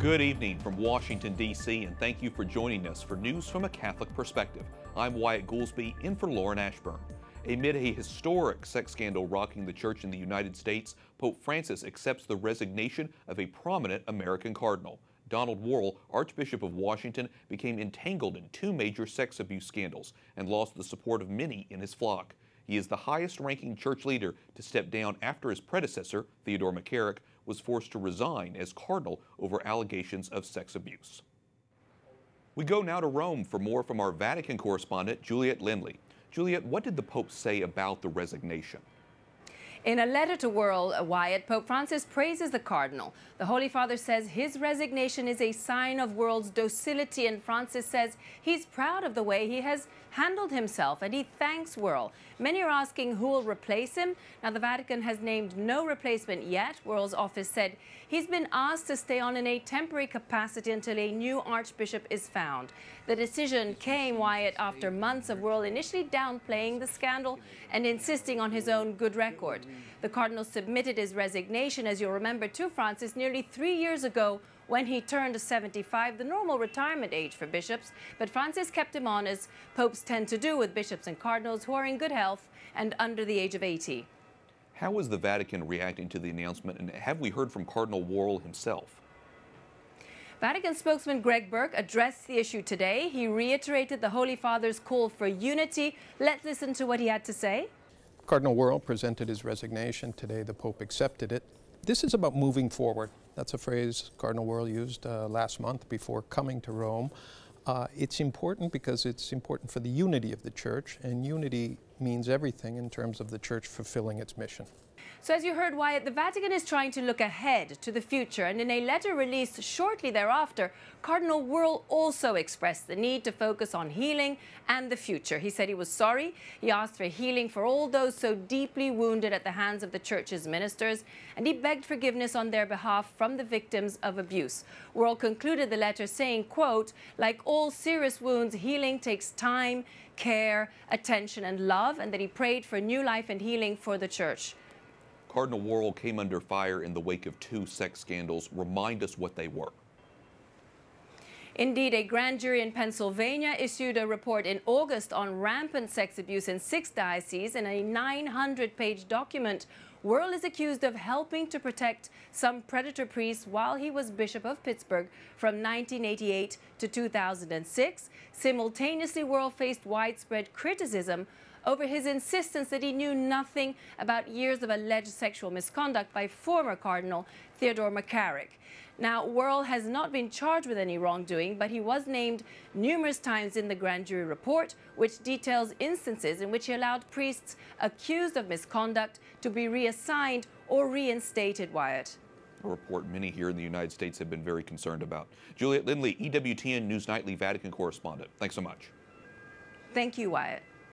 Good evening from Washington, D.C., and thank you for joining us for News from a Catholic Perspective. I'm Wyatt Goolsby, in for Lauren Ashburn. Amid a historic sex scandal rocking the church in the United States, Pope Francis accepts the resignation of a prominent American cardinal. Donald Wuerl, Archbishop of Washington, became entangled in two major sex abuse scandals and lost the support of many in his flock. He is the highest-ranking church leader to step down after his predecessor, Theodore McCarrick, was forced to resign as cardinal over allegations of sex abuse. We go now to Rome for more from our Vatican correspondent, Juliet Linley. Juliet, what did the Pope say about the resignation? In a letter to Wuerl, Wyatt, Pope Francis praises the cardinal. The Holy Father says his resignation is a sign of Wuerl's docility, and Francis says he's proud of the way he has handled himself, and he thanks Wuerl. Many are asking who will replace him. Now, the Vatican has named no replacement yet. Wuerl's office said he's been asked to stay on in a temporary capacity until a new archbishop is found. The decision came, Wyatt, after months of Wuerl initially downplaying the scandal and insisting on his own good record. The cardinal submitted his resignation, as you'll remember, to Francis nearly 3 years ago when he turned 75, the normal retirement age for bishops. But Francis kept him on, as popes tend to do with bishops and cardinals who are in good health and under the age of 80. How is the Vatican reacting to the announcement, and have we heard from Cardinal Wuerl himself? Vatican spokesman Greg Burke addressed the issue today. He reiterated the Holy Father's call for unity. Let's listen to what he had to say. Cardinal Wuerl presented his resignation today. The Pope accepted it. This is about moving forward. That's a phrase Cardinal Wuerl used last month before coming to Rome. It's important because it's important for the unity of the Church, and unity means everything in terms of the Church fulfilling its mission. So as you heard, Wyatt, the Vatican is trying to look ahead to the future, and in a letter released shortly thereafter, Cardinal Wuerl also expressed the need to focus on healing and the future. He said he was sorry. He asked for healing for all those so deeply wounded at the hands of the Church's ministers, and he begged forgiveness on their behalf from the victims of abuse. Wuerl concluded the letter saying, quote, "Like all serious wounds, healing takes time, care, attention, and love," and that he prayed for new life and healing for the Church. Cardinal Wuerl came under fire in the wake of two sex scandals. Remind us what they were. Indeed, a grand jury in Pennsylvania issued a report in August on rampant sex abuse in 6 dioceses. In a 900-page document, Wuerl is accused of helping to protect some predator priests while he was Bishop of Pittsburgh from 1988 to 2006. Simultaneously, Wuerl faced widespread criticism over his insistence that he knew nothing about years of alleged sexual misconduct by former Cardinal Theodore McCarrick. Now, Wuerl has not been charged with any wrongdoing, but he was named numerous times in the grand jury report, which details instances in which he allowed priests accused of misconduct to be reassigned or reinstated, Wyatt. A report many here in the United States have been very concerned about. Juliet Lindley, EWTN News Nightly Vatican correspondent. Thanks so much. Thank you, Wyatt.